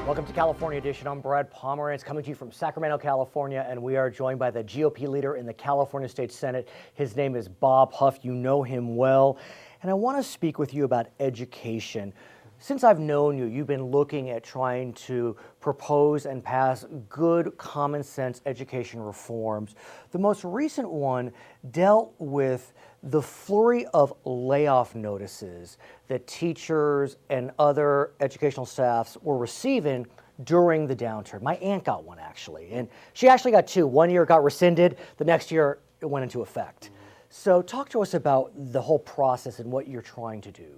Welcome to California Edition. I'm Brad Pomerance, coming to you from Sacramento, California, and we are joined by the GOP leader in the California State Senate. His name is Bob Huff. You know him well. And I want to speak with you about education. Since I've known you, you've been looking at trying to propose and pass good common sense education reforms. The most recent one dealt with the flurry of layoff notices that teachers and other educational staffs were receiving during the downturn. My aunt got one, actually, and she actually got two. 1 year got rescinded, the next year it went into effect. So talk to us about the whole process and what you're trying to do.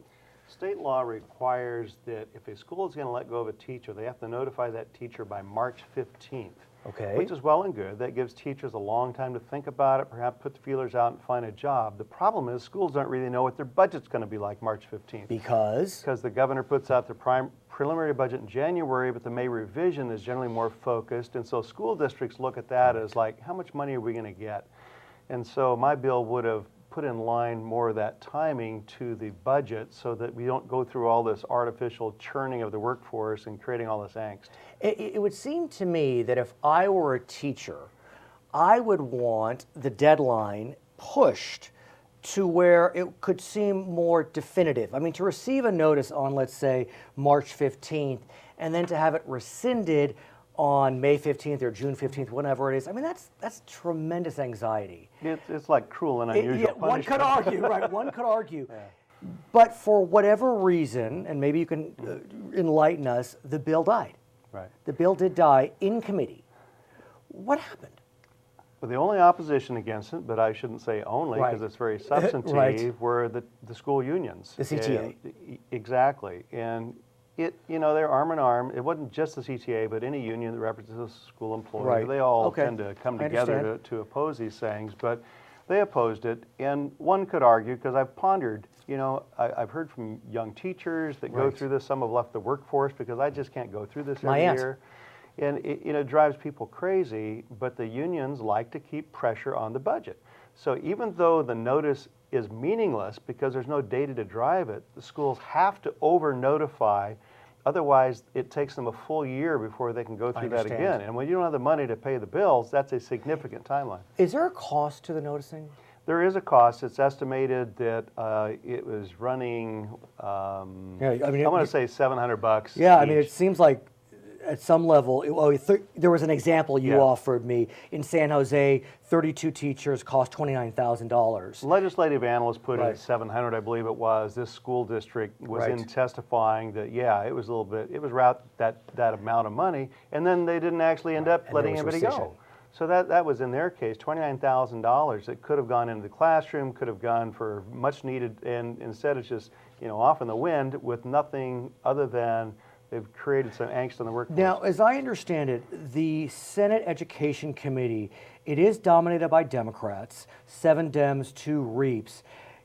State law requires that if a school is going to let go of a teacher, they have to notify that teacher by March 15th. Okay. Which is well and good. That gives teachers a long time to think about it, perhaps put the feelers out and find a job. The problem is schools don't really know what their budget's going to be like March 15th. Because? Because the governor puts out the preliminary budget in January, but the May revision is generally more focused. And so school districts look at that as like, how much money are we going to get? And so my bill would have put in line more of that timing to the budget so that we don't go through all this artificial churning of the workforce and creating all this angst. It would seem to me that if I were a teacher, I would want the deadline pushed to where it could seem more definitive. I mean, to receive a notice on, let's say, March 15th, and then to have it rescinded on May 15th or June 15th, whatever it is. I mean, that's tremendous anxiety. It's like cruel and unusual punishment. One could argue, right? One could argue. Yeah. But for whatever reason, and maybe you can enlighten us, the bill died. Right. The bill did die in committee. What happened? Well, the only opposition against it, but I shouldn't say only because it's very substantive, right, were the school unions. The CTA. Exactly. And they're arm in arm. It wasn't just the CTA, but any union that represents a school employee. Right. They all tend to come together to oppose these things, but they opposed it. And one could argue, because I've pondered, I've heard from young teachers that go through this. Some have left the workforce because I just can't go through this every year. And it drives people crazy, but the unions like to keep pressure on the budget. So even though the notice is meaningless because there's no data to drive it, the schools have to over-notify. Otherwise, it takes them a full year before they can go through that again. And when you don't have the money to pay the bills, that's a significant timeline. Is there a cost to the noticing? There is a cost. It's estimated that it was running, I'm going to say $700 Yeah, each. I mean, it seems like at some level, there was an example you offered me. In San Jose, 32 teachers cost $29,000. Legislative analysts put it at 700, I believe it was. This school district was in testifying that, it was a little bit, it was around that amount of money, and then they didn't actually end up letting anybody go. So that was in their case, $29,000 that could have gone into the classroom, could have gone for much needed, and instead it's just, off in the wind with nothing other than they've created some angst in the workforce. Now, as I understand it, the Senate Education Committee, it is dominated by Democrats, 7 Dems, 2 Reaps,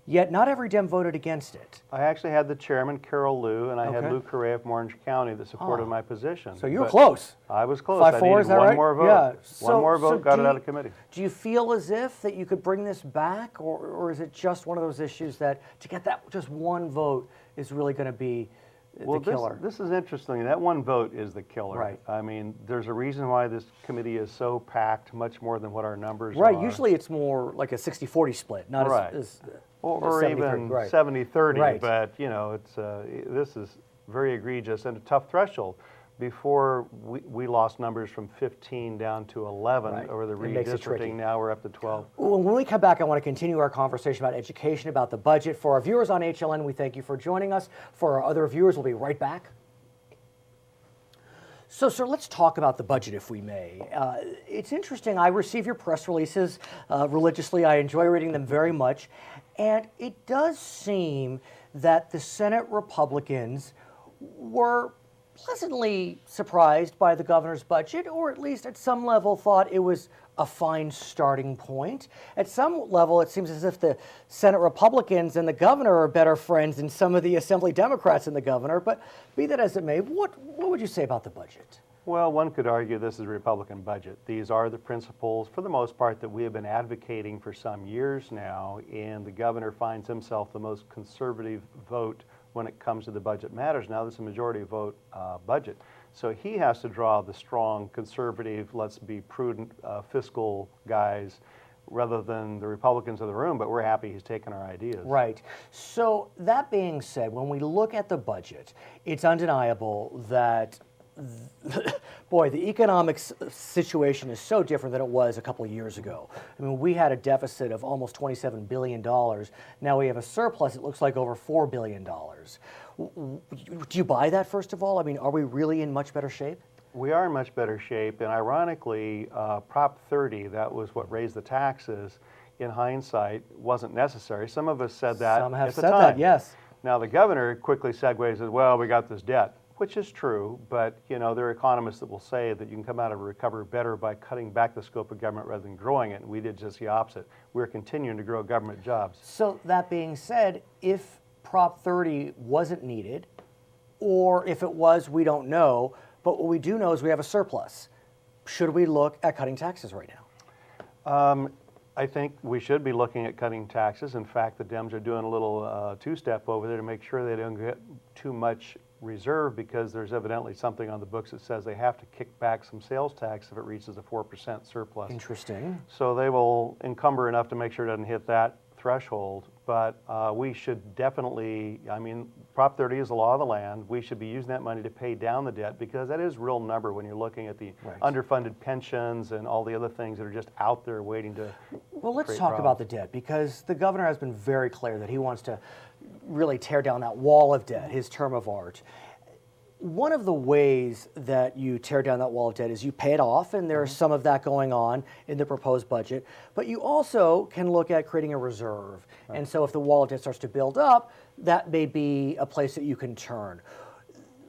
yet not every Dem voted against it. I actually had the chairman, Carol Liu, and I had Lou Correa of Orange County that supported my position. So you were close. I was close. 5-4, I is that right? More vote. Yeah. One more vote got it out of committee. Do you feel as if that you could bring this back, or is it just one of those issues that to get that just one vote is really going to be the killer? This is interesting. That one vote is the killer. Right. I mean, there's a reason why this committee is so packed, much more than what our numbers are. Right. Usually it's more like a 60-40 split, not as or even 70-30. Right. But this is very egregious and a tough threshold. Before we lost numbers from 15 down to 11 over the redistricting. Now we're up to 12. Well, when we come back, I want to continue our conversation about education, about the budget. For our viewers on HLN, we thank you for joining us. For our other viewers, we'll be right back. So, sir, let's talk about the budget, if we may. It's interesting. I receive your press releases religiously. I enjoy reading them very much. And it does seem that the Senate Republicans were pleasantly surprised by the governor's budget, or at least at some level thought it was a fine starting point. At some level, it seems as if the Senate Republicans and the governor are better friends than some of the Assembly Democrats and the governor. But be that as it may, what would you say about the budget? Well, one could argue this is a Republican budget. These are the principles, for the most part, that we have been advocating for some years now, and the governor finds himself the most conservative vote when it comes to the budget matters. Now this is a majority vote budget. So he has to draw the strong, conservative, let's be prudent fiscal guys rather than the Republicans of the room, but we're happy he's taken our ideas. Right. So that being said, when we look at the budget, it's undeniable that boy, the economic situation is so different than it was a couple of years ago. I mean, we had a deficit of almost $27 billion. Now we have a surplus, it looks like over $4 billion. Do you buy that, first of all? I mean, are we really in much better shape? We are in much better shape, and ironically, Prop 30, that was what raised the taxes, in hindsight, wasn't necessary. Some of us said that Some have at the said time. that, yes. Now the governor quickly segues and says, well, we got this debt, which is true, but there are economists that will say that you can come out of a recovery better by cutting back the scope of government rather than growing it, and we did just the opposite. We're continuing to grow government jobs. So that being said, if Prop 30 wasn't needed, or if it was, we don't know, but what we do know is we have a surplus. Should we look at cutting taxes right now? I think we should be looking at cutting taxes. In fact, the Dems are doing a little two-step over there to make sure they don't get too much reserve, because there's evidently something on the books that says they have to kick back some sales tax if it reaches a 4% surplus. Interesting. So they will encumber enough to make sure it doesn't hit that threshold. But we should definitely, I mean, Prop 30 is the law of the land. We should be using that money to pay down the debt, because that is a real number when you're looking at the underfunded pensions and all the other things that are just out there waiting to Well, let's talk about the debt, because the governor has been very clear that he wants to really tear down that wall of debt, his term of art. One of the ways that you tear down that wall of debt is you pay it off, and there's some of that going on in the proposed budget, but you also can look at creating a reserve. And so if the wall of debt starts to build up, that may be a place that you can turn.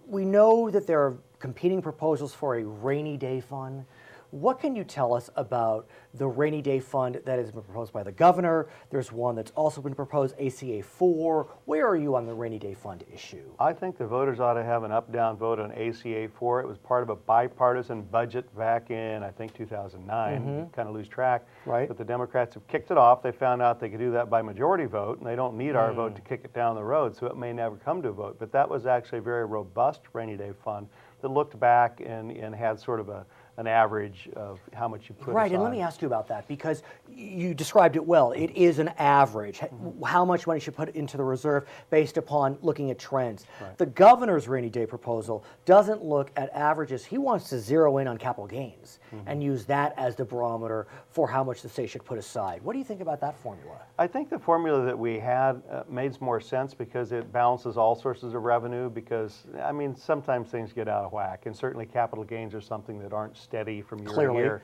We know that there are competing proposals for a rainy day fund. What can you tell us about the rainy day fund that has been proposed by the governor? There's one that's also been proposed, ACA 4. Where are you on the rainy day fund issue? I think the voters ought to have an up-down vote on ACA 4. It was part of a bipartisan budget back in, I think, 2009. Kind of lose track. Right. But the Democrats have kicked it off. They found out they could do that by majority vote, and they don't need our vote to kick it down the road, so it may never come to a vote. But that was actually a very robust rainy day fund that looked back and had sort of an average of how much you put Right, aside. and let me ask you about that, because you described it well. It is an average, how much money should put into the reserve based upon looking at trends. Right. The governor's rainy day proposal doesn't look at averages. He wants to zero in on capital gains and use that as the barometer for how much the state should put aside. What do you think about that formula? I think the formula that we had made more sense, because it balances all sources of revenue, because, I mean, sometimes things get out of whack, and certainly capital gains are something that aren't steady from year to year,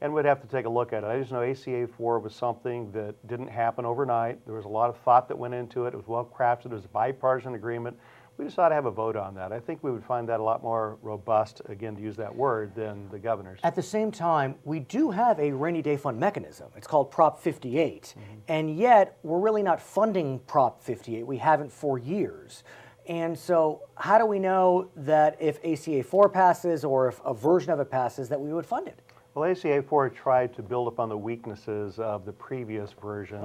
and we'd have to take a look at it. I just know ACA 4 was something that didn't happen overnight. There was a lot of thought that went into it. It was well crafted. It was a bipartisan agreement. We just ought to have a vote on that. I think we would find that a lot more robust, again, to use that word, than the governor's. At the same time, we do have a rainy day fund mechanism. It's called Prop 58, and yet we're really not funding Prop 58. We haven't for years. And so how do we know that if ACA 4 passes, or if a version of it passes, that we would fund it? Well, ACA 4 tried to build upon the weaknesses of the previous version,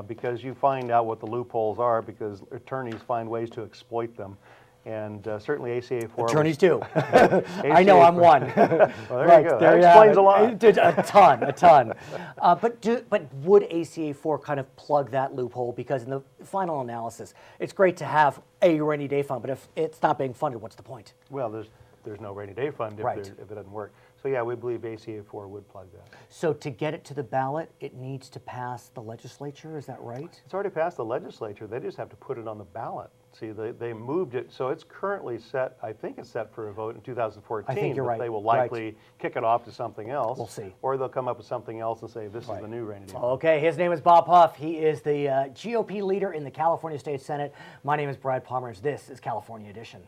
because you find out what the loopholes are, because attorneys find ways to exploit them. And certainly ACA 4... Attorneys do. I know, I'm one. Well, there you go. That explains a lot. A ton. But would ACA 4 kind of plug that loophole? Because in the final analysis, it's great to have a rainy day fund, but if it's not being funded, what's the point? Well, there's no rainy day fund if it doesn't work. So yeah, we believe ACA 4 would plug that. So to get it to the ballot, it needs to pass the legislature, is that right? It's already passed the legislature. They just have to put it on the ballot. See, they moved it, so it's currently set, I think it's set for a vote in 2014. I think you're right. They will likely kick it off to something else. We'll see. Or they'll come up with something else and say, this is the new rainy day. Okay, his name is Bob Huff. He is the GOP leader in the California State Senate. My name is Brad Pomerance. This is California Edition.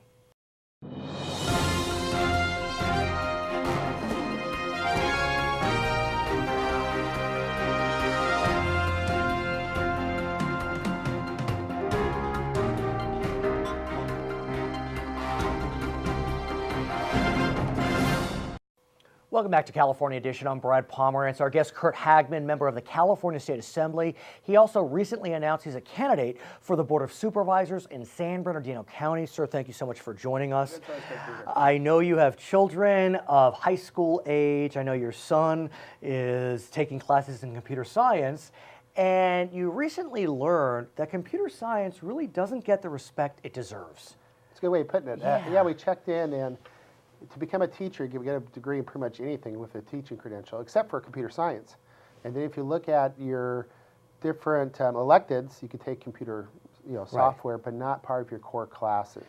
Welcome back to California Edition. I'm Brad Pomerance. Our guest, Curt Hagman, member of the California State Assembly. He also recently announced he's a candidate for the Board of Supervisors in San Bernardino County. Sir, thank you so much for joining us. I know you have children of high school age. I know your son is taking classes in computer science. And you recently learned that computer science really doesn't get the respect it deserves. It's a good way of putting it. Yeah. We checked in, and to become a teacher, you get a degree in pretty much anything with a teaching credential, except for computer science. And then if you look at your different electives, you can take computer software, but not part of your core classes.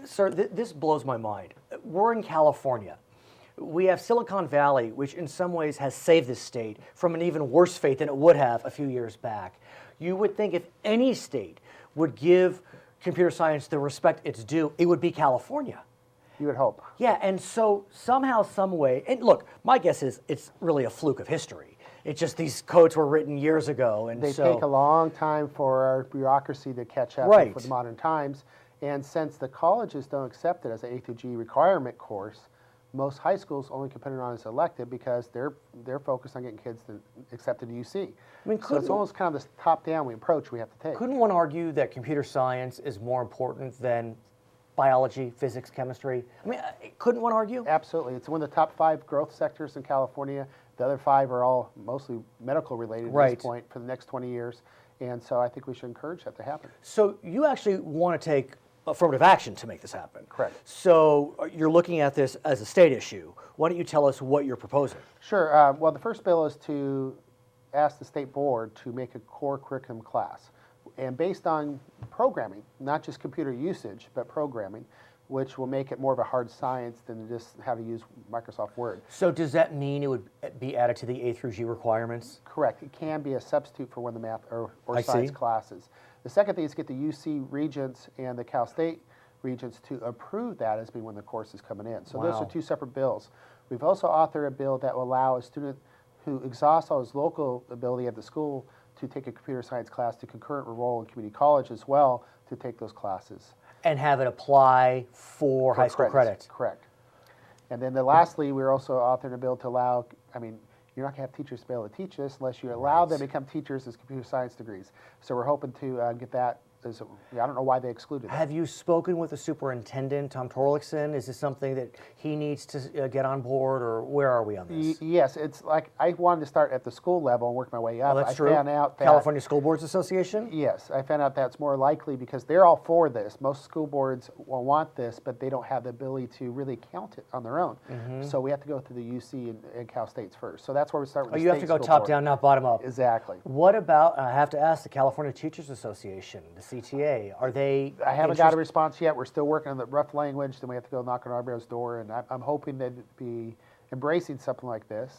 Sir, this blows my mind. We're in California. We have Silicon Valley, which in some ways has saved this state from an even worse fate than it would have a few years back. You would think if any state would give computer science the respect it's due, it would be California. You would hope. Yeah, and so somehow, some way, and look, my guess is it's really a fluke of history. It's just these codes were written years ago, and they take a long time for our bureaucracy to catch up Right. for the modern times. And since the colleges don't accept it as an A through G requirement course, most high schools only can put it on as elective because they're focused on getting kids accepted to UC. I mean, so it's almost kind of this top-down approach we have to take. Couldn't one argue that computer science is more important than biology, physics, chemistry? I mean, couldn't one argue? Absolutely. It's one of the top 5 growth sectors in California. The other 5 are all mostly medical related at Right. this point for the next 20 years. And so I think we should encourage that to happen. So you actually want to take affirmative action to make this happen. Correct. So you're looking at this as a state issue. Why don't you tell us what you're proposing? Sure. Well, the first bill is to ask the state board to make a core curriculum class. And based on programming, not just computer usage, but programming, which will make it more of a hard science than just how to use Microsoft Word. So does that mean it would be added to the A through G requirements? Correct. It can be a substitute for one of the math or I science see. classes. The second thing is get the UC regents and the Cal State regents to approve that as being one of the courses coming in. So those Wow. are 2 separate bills. We've also authored a bill that will allow a student who exhausts all his local ability at the school to take a computer science class to concurrent enroll in community college as well to take those classes. And have it apply for high school credits? Correct. And then lastly, we're also authoring a bill to allow, you're not going to have teachers be able to teach this unless you allow them to become teachers as computer science degrees. So we're hoping to get that. I don't know why they excluded that. Have you spoken with the superintendent, Tom Torlakson? Is this something that he needs to get on board, or where are we on this? Yes, it's like I wanted to start at the school level and work my way up. Well, that's I true. found out that California School Boards Association? Yes, I found out that's more likely because they're all for this. Most school boards will want this, but they don't have the ability to really count it on their own. So we have to go through the UC and Cal States first. So that's where we start with the You have to go top down, not bottom up. Exactly. What about, I have to ask, the California Teachers Association, the CTA? Are they I haven't got a response yet. We're still working on the rough language. Then we have to go knock on everybody's door, and I'm hoping they'd be embracing something like this.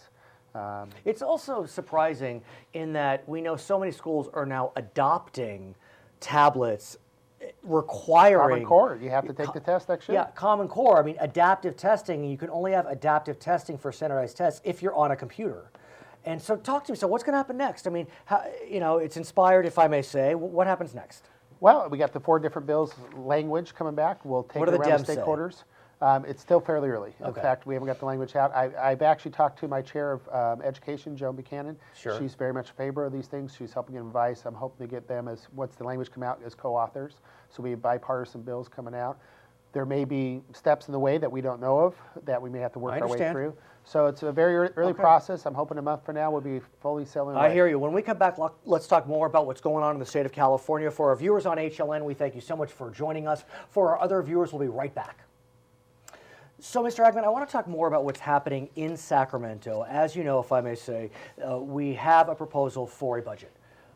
It's also surprising in that we know so many schools are now adopting tablets requiring... Common Core, you have to take the test next year. Yeah, Common Core. I mean, adaptive testing, you can only have adaptive testing for standardized tests if you're on a computer. And so talk to me. So what's going to happen next? I mean, it's inspired, if I may say. What happens next? Well, we got the 4 different bills language coming back. We'll take What it do the around the Dems say? stakeholders. It's still fairly early. In Okay. fact, we haven't got the language out. I've actually talked to my chair of education, Joan Buchanan. Sure. She's very much in favor of these things. She's helping give advice. I'm hoping to get them as, once the language come out, as co-authors. So we have bipartisan bills coming out. There may be steps in the way that we don't know of that we may have to work our way through. So it's a very early process. I'm hoping a month from now we'll be fully selling away. I hear you. When we come back, let's talk more about what's going on in the state of California. For our viewers on HLN, we thank you so much for joining us. For our other viewers, we'll be right back. So, Mr. Hagman, I want to talk more about what's happening in Sacramento. As you know, if I may say, we have a proposal for a budget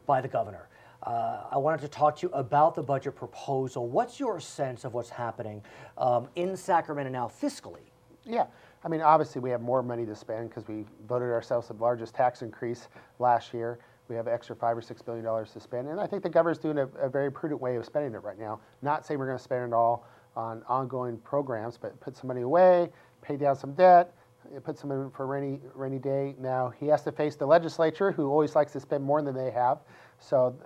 by the governor. I wanted to talk to you about the budget proposal. What's your sense of what's happening in Sacramento now fiscally? Yeah. I mean, obviously, we have more money to spend because we voted ourselves the largest tax increase last year. We have extra $5 or $6 billion to spend, and I think the governor's doing a very prudent way of spending it right now. Not saying we're going to spend it all on ongoing programs, but put some money away, pay down some debt, put some in for rainy day. Now he has to face the legislature, who always likes to spend more than they have. So,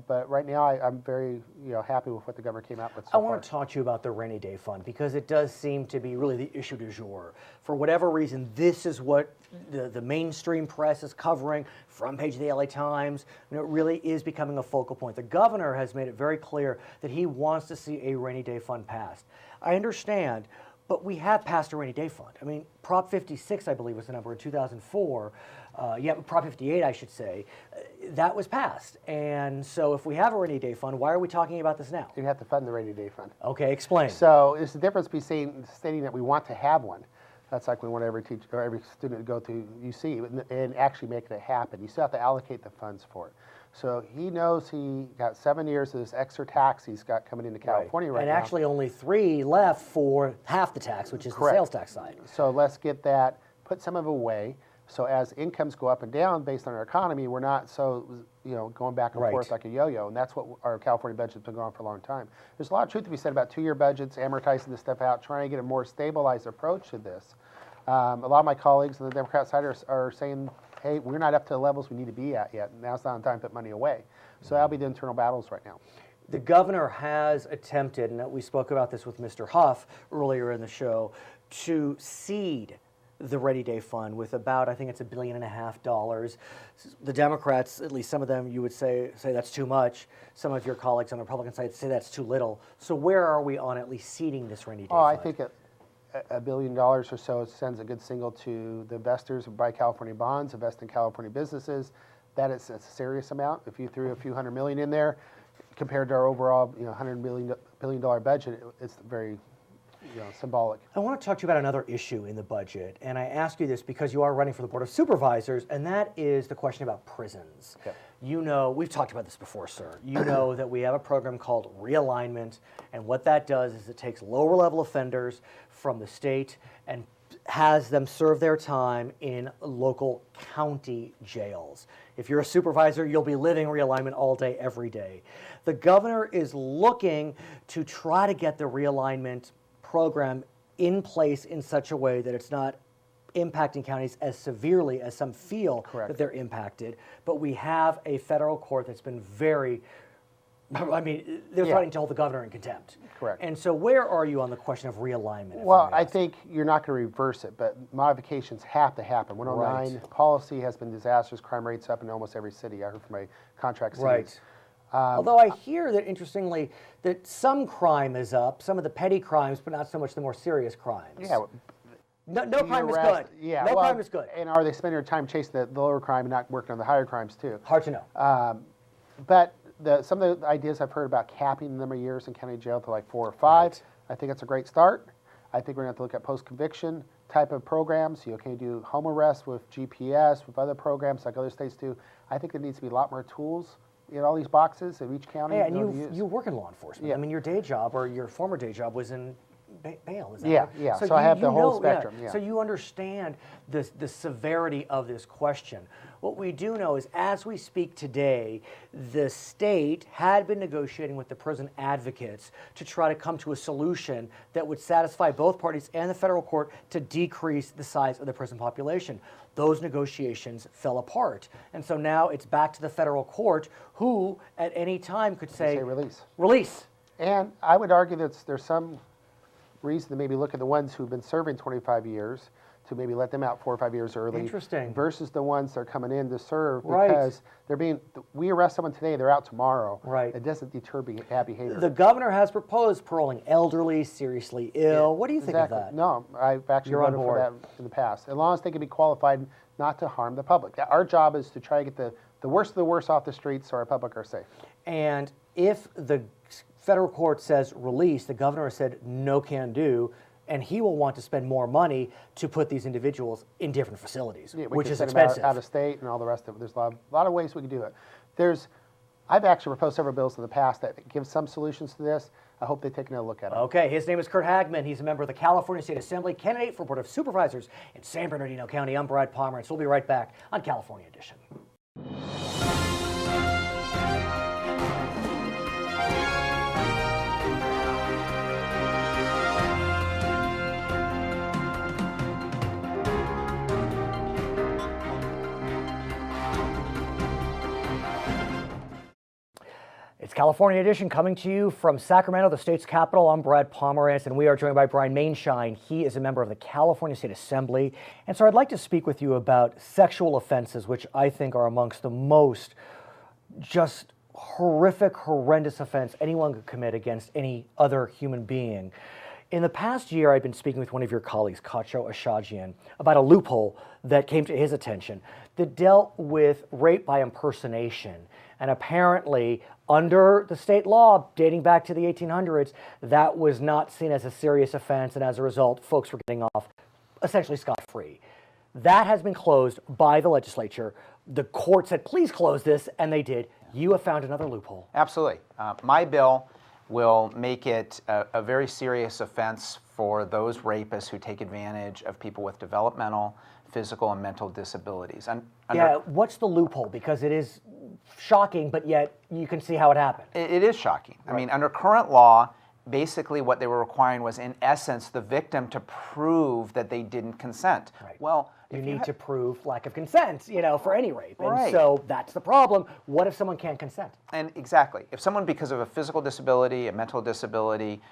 but right now I'm very happy with what the governor came out with so far. I want to talk to you about the rainy day fund because it does seem to be really the issue du jour. For whatever reason, this is what the mainstream press is covering, front page of the LA Times. It really is becoming a focal point. The governor has made it very clear that he wants to see a rainy day fund passed. I understand, but we have passed a rainy day fund. I mean, Prop 56, I believe, was the number in 2004. Prop 58, I should say. That was passed. And so if we have a rainy day fund, why are we talking about this now? You have to fund the rainy day fund. Okay, explain. So it's the difference between stating that we want to have one. That's like we want every teacher or every student to go to UC and actually making it happen. You still have to allocate the funds for it. So he knows he got 7 years of this extra tax he's got coming into California right now. And actually only 3 left for half the tax, which is the sales tax side. So let's get that, put some of it away. So as incomes go up and down based on our economy, we're not so going back and forth like a yo-yo. And that's what our California budget's been going on for a long time. There's a lot of truth to be said about 2-year budgets, amortizing this stuff out, trying to get a more stabilized approach to this. A lot of my colleagues on the Democrat side are saying, hey, we're not up to the levels we need to be at yet. Now's not the time to put money away. So that'll be the internal battles right now. The governor has attempted, and we spoke about this with Mr. Huff earlier in the show, to seed the Ready Day Fund with about, I think it's $1.5 billion. The Democrats, at least some of them, you would say that's too much. Some of your colleagues on the Republican side say that's too little. So where are we on at least seeding this Rainy Day Fund? I think $1 billion or so sends a good signal to the investors who buy California bonds, invest in California businesses. That is a serious amount. If you threw a few $100 million in there, compared to our overall $100 billion budget, it's very symbolic. I want to talk to you about another issue in the budget, and I ask you this because you are running for the Board of Supervisors, and that is the question about prisons. Okay. We've talked about this before, sir. You know that we have a program called realignment, and what that does is it takes lower-level offenders from the state and has them serve their time in local county jails. If you're a supervisor, you'll be living realignment all day, every day. The governor is looking to try to get the realignment program in place in such a way that it's not impacting counties as severely as some feel that they're impacted. But we have a federal court that's been they're threatening to hold the governor in contempt. Correct. And so where are you on the question of realignment? Well, I think you're not going to reverse it, but modifications have to happen. 109 policy has been disastrous. Crime rates up in almost every city. I heard from my contract cities. Right. Although I hear that, interestingly, that some crime is up, some of the petty crimes, but not so much the more serious crimes. Yeah. No crime is good. Yeah. No crime is good. And are they spending their time chasing the lower crime and not working on the higher crimes too? Hard to know. But some of the ideas I've heard about capping the number of years in county jail to like 4 or 5, I think that's a great start. I think we're going to have to look at post-conviction type of programs. You can do home arrest with GPS, with other programs like other states do. I think there needs to be a lot more tools in all these boxes in each county. Yeah, and you work in law enforcement. Yeah. I mean, your day job or your former day job was in bail, is that Yeah, right? yeah. So I have the whole spectrum. So you understand the severity of this question. What we do know is, as we speak today, the state had been negotiating with the prison advocates to try to come to a solution that would satisfy both parties and the federal court to decrease the size of the prison population. Those negotiations fell apart. And so now it's back to the federal court, who at any time could say release. Release. And I would argue that there's some reason to maybe look at the ones who've been serving 25 years to maybe let them out 4 or 5 years early. Interesting. Versus the ones that are coming in to serve Right. because we arrest someone today, they're out tomorrow. Right. It doesn't deter bad behavior. The governor has proposed paroling elderly, seriously ill. What do you think of that? No, I've actually You're on voted for board. that in the past. As long as they can be qualified not to harm the public. Our job is to try to get the worst of the worst off the streets so our public are safe. And if the federal court says release, the governor has said no can do, and he will want to spend more money to put these individuals in different facilities, Yeah, which can is send them expensive. out of state and all the rest of it. There's a lot of ways we can do it. I've actually proposed several bills in the past that give some solutions to this. I hope they take another look at it. Okay, his name is Curt Hagman. He's a member of the California State Assembly, candidate for Board of Supervisors in San Bernardino County. I'm Brad Pomerance. We'll be right back on California Edition. California edition coming to you from Sacramento, the state's capital. I'm Brad Pomerance, and we are joined by Brian Maienschein. He is a member of the California State Assembly. And so I'd like to speak with you about sexual offenses, which I think are amongst the most just horrific, horrendous offense anyone could commit against any other human being. In the past year, I've been speaking with one of your colleagues, Kacho Ashajian, about a loophole that came to his attention that dealt with rape by impersonation. And apparently, under the state law dating back to the 1800s, that was not seen as a serious offense, and as a result, folks were getting off essentially scot-free. That has been closed by the legislature. The court said, please close this, and they did. You have found another loophole. Absolutely. My bill will make it a very serious offense for those rapists who take advantage of people with developmental, physical, and mental disabilities. What's the loophole? Because it is shocking, but yet you can see how it happened. It is shocking. Right. I mean, under current law, basically what they were requiring was, in essence, the victim to prove that they didn't consent. Right. Well, you need to prove lack of consent, for any rape. Right. And so that's the problem. What if someone can't consent? And exactly. If someone, because of a physical disability, a mental disability,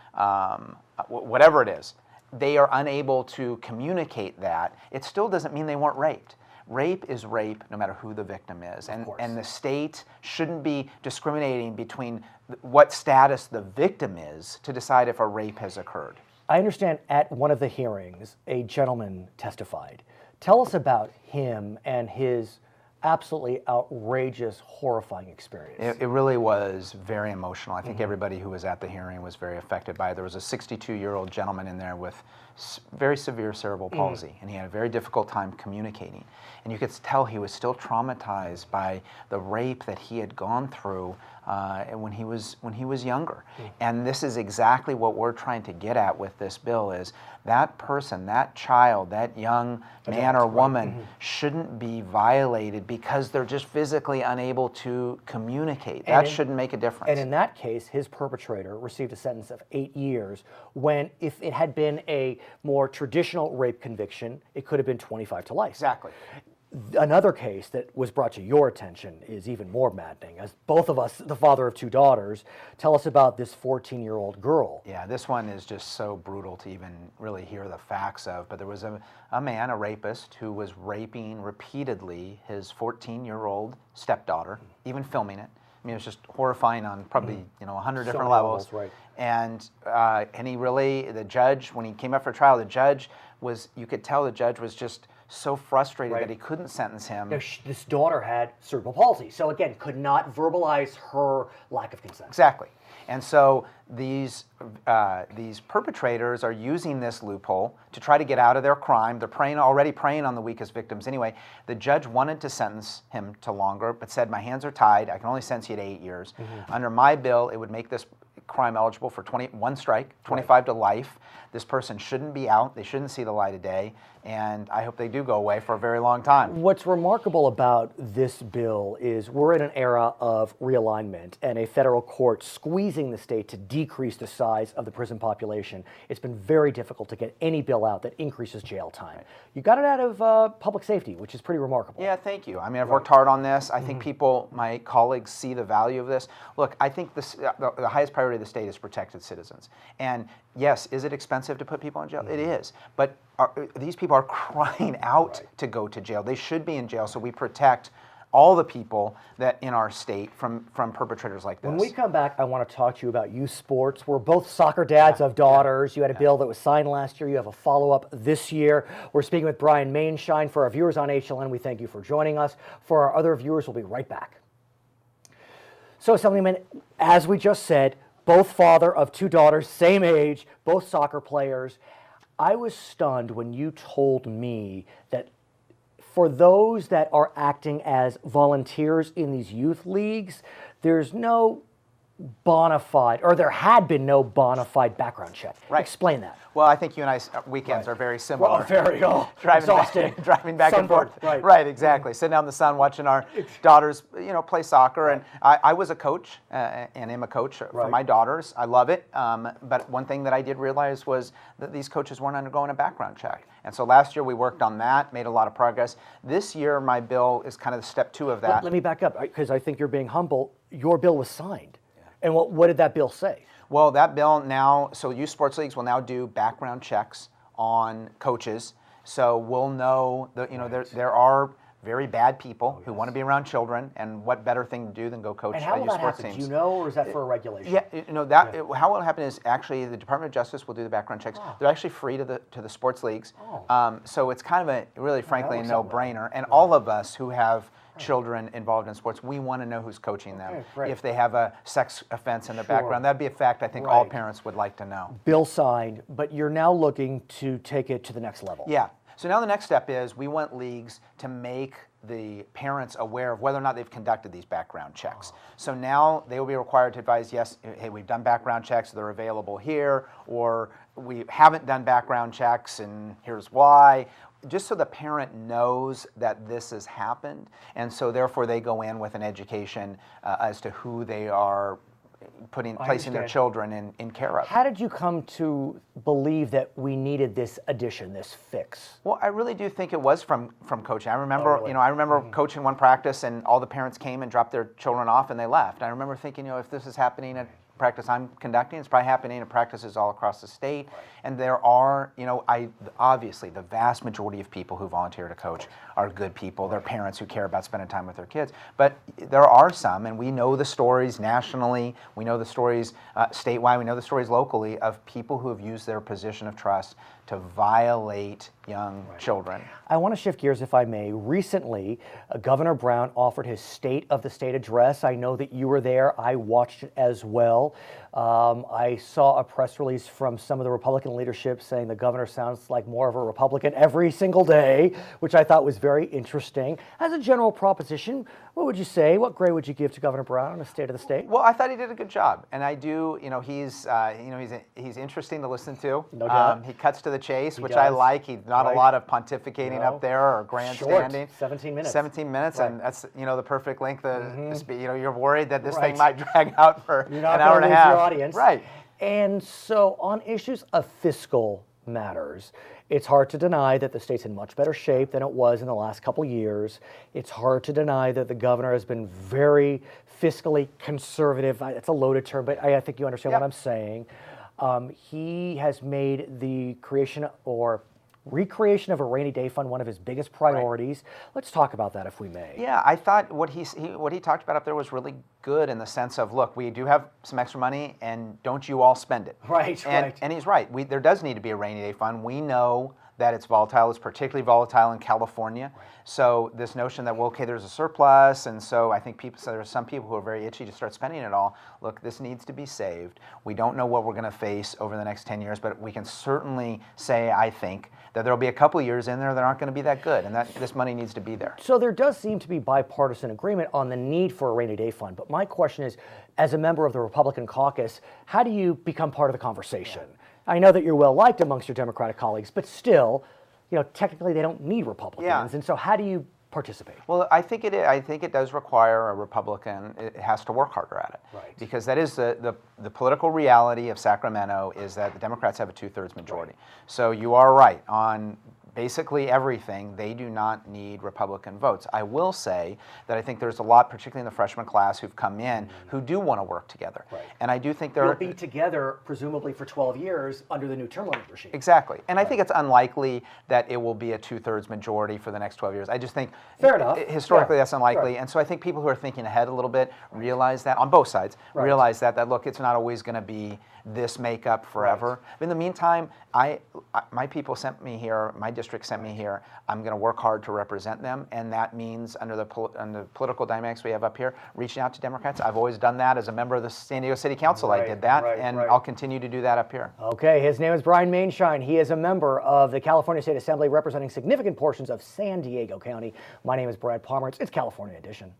whatever it is, they are unable to communicate that, it still doesn't mean they weren't raped. Rape is rape no matter who the victim is. And the state shouldn't be discriminating between what status the victim is to decide if a rape has occurred. I understand at one of the hearings, a gentleman testified. Tell us about him and his absolutely outrageous, horrifying experience. It really was very emotional. I think everybody who was at the hearing was very affected by it. There was a 62-year-old gentleman in there with very severe cerebral palsy, and he had a very difficult time communicating. And you could tell he was still traumatized by the rape that he had gone through when he was younger. And this is exactly what we're trying to get at with this bill: is that person, that child, that young man or woman shouldn't be violated because they're just physically unable to communicate. That shouldn't make a difference. And in that case, his perpetrator received a sentence of 8 years, when if it had been a more traditional rape conviction, it could have been 25 to life. Exactly. Another case that was brought to your attention is even more maddening, as both of us, the father of 2 daughters, tell us about this 14-year-old girl. Yeah, this one is just so brutal to even really hear the facts of. But there was a man, a rapist, who was raping repeatedly his 14-year-old stepdaughter, even filming it. I mean, it was just horrifying on probably 100 different levels. Right. And he really, the judge, when he came up for trial, the judge was, you could tell the judge was just so frustrated that he couldn't sentence him. Now, this daughter had cerebral palsy, so again, could not verbalize her lack of consent. Exactly. And so these perpetrators are using this loophole to try to get out of their crime. They're already preying on the weakest victims anyway. The judge wanted to sentence him to longer, but said, my hands are tied. I can only sentence you to 8 years. Under my bill, it would make this crime eligible for 21 strike, 25 to life. This person shouldn't be out. They shouldn't see the light of day. And I hope they do go away for a very long time. What's remarkable about this bill is we're in an era of realignment and a federal court squeezing the state to decrease the size of the prison population. It's been very difficult to get any bill out that increases jail time. You got it out of public safety, which is pretty remarkable. Yeah, thank you. I mean, I've worked hard on this. I think people, my colleagues, see the value of this. Look, I think the highest priority of the state is protected citizens. And yes, is it expensive to put people in jail? It is. But these people are crying out to go to jail. They should be in jail, so we protect all the people that in our state from perpetrators like this. When we come back, I want to talk to you about youth sports. We're both soccer dads of daughters. You had a bill that was signed last year. You have a follow-up this year. We're speaking with Brian Maienschein. For our viewers on HLN, we thank you for joining us. For our other viewers, we'll be right back. So, Assemblyman, as we just said, both father of 2 daughters, same age, both soccer players. I was stunned when you told me that for those that are acting as volunteers in these youth leagues, there's no bona fide, or there had been no bona fide background check. Right. Explain that. Well, I think you and I's weekends are very similar. Well, very exhausting. Driving back and forth. Right. Exactly. Sitting out in the sun, watching our daughters, play soccer. And I was a coach and am a coach for my daughters. I love it. But one thing that I did realize was that these coaches weren't undergoing a background check. And so last year we worked on that, made a lot of progress. This year my bill is kind of step 2 of that. Let me back up, because I think you're being humble. Your bill was signed. And what did that bill say? Well, that bill now, so youth sports leagues will now do background checks on coaches. So we'll know that, there are very bad people who want to be around children, and what better thing to do than go coach And how will youth that sports happen? teams? Do you know, or is that for a regulation? Yeah, how it will happen is actually the Department of Justice will do the background checks. They're actually free to the sports leagues. So it's kind of a really, frankly, a no-brainer. And all of us who have children involved in sports, we want to know who's coaching them. If they have a sex offense in the background, that'd be a fact I think all parents would like to know. Bill signed, but you're now looking to take it to the next level. Yeah. So now the next step is we want leagues to make the parents aware of whether or not they've conducted these background checks. So now they will be required to advise, yes, hey, we've done background checks, they're available here, or we haven't done background checks and here's why. Just so the parent knows that this has happened, and so therefore they go in with an education as to who they are placing their children in care of. How did you come to believe that we needed this addition, this fix? Well, I really do think it was from coaching. I remember, I remember coaching one practice, and all the parents came and dropped their children off, and they left. I remember thinking, if this is happening at practice I'm conducting, it's probably happening at practices all across the state. And there are, obviously the vast majority of people who volunteer to coach are good people. They're parents who care about spending time with their kids. But there are some, and we know the stories nationally, we know the stories statewide, we know the stories locally of people who have used their position of trust to violate young children. I want to shift gears, if I may. Recently, Governor Brown offered his State of the State address. I know that you were there. I watched it as well. I saw a press release from some of the Republican leadership saying the governor sounds like more of a Republican every single day, which I thought was very interesting. As a general proposition, what would you say? What grade would you give to Governor Brown on the State of the State? Well, I thought he did a good job, and I do. He's interesting to listen to. No doubt. He cuts to the chase, which does. I like. He's not a lot of pontificating up there or grandstanding. Short, 17 minutes. 17 minutes, and that's the perfect length. You're worried that this thing might drag out for an hour and a half. Your audience. Right. And so on issues of fiscal matters, it's hard to deny that the state's in much better shape than it was in the last couple years. It's hard to deny that the governor has been very fiscally conservative. It's a loaded term, but I think you understand what I'm saying. He has made the creation or recreation of a rainy day fund one of his biggest priorities. Let's talk about that, if we may. Yeah, I thought what he talked about up there was really good in the sense of, look, we do have some extra money, and don't you all spend it. Right. And he's right. There does need to be a rainy day fund. We know that it's volatile. It's particularly volatile in California. So this notion that, well, okay, there's a surplus, and so I think there are some people who are very itchy to start spending it all. Look, this needs to be saved. We don't know what we're going to face over the next 10 years, but we can certainly say, I think, that there'll be a couple years in there that aren't going to be that good, and that this money needs to be there. So there does seem to be bipartisan agreement on the need for a rainy day fund. But my question is, as a member of the Republican caucus, how do you become part of the conversation? I know that you're well liked amongst your Democratic colleagues, but still, technically they don't need Republicans. Yeah. And so how do you participate? Well, I think it does require a Republican. It has to work harder at it, Right. Because that is the political reality of Sacramento is that the Democrats have a 2/3 majority. So you are right on basically everything. They do not need Republican votes. I will say that I think there's a lot, particularly in the freshman class, who've come in who do want to work together. Right. And I do think They'll be together, presumably for 12 years, under the new term limit regime. Exactly. And I think it's unlikely that it will be a 2/3 majority for the next 12 years. I just think Fair enough. Historically Yeah. that's unlikely. Sure. And so I think people who are thinking ahead a little bit realize that, on both sides, realize that look, it's not always going to be this makeup forever. But in the meantime, my people sent me here, my district sent me here. I'm going to work hard to represent them, and that means under the political dynamics we have up here, reaching out to Democrats. I've always done that as a member of the San Diego City Council. I did that, and I'll continue to do that up here. Okay, his name is Brian Maienschein. He is a member of the California State Assembly representing significant portions of San Diego County. My name is Brad Pomerance. It's California Edition.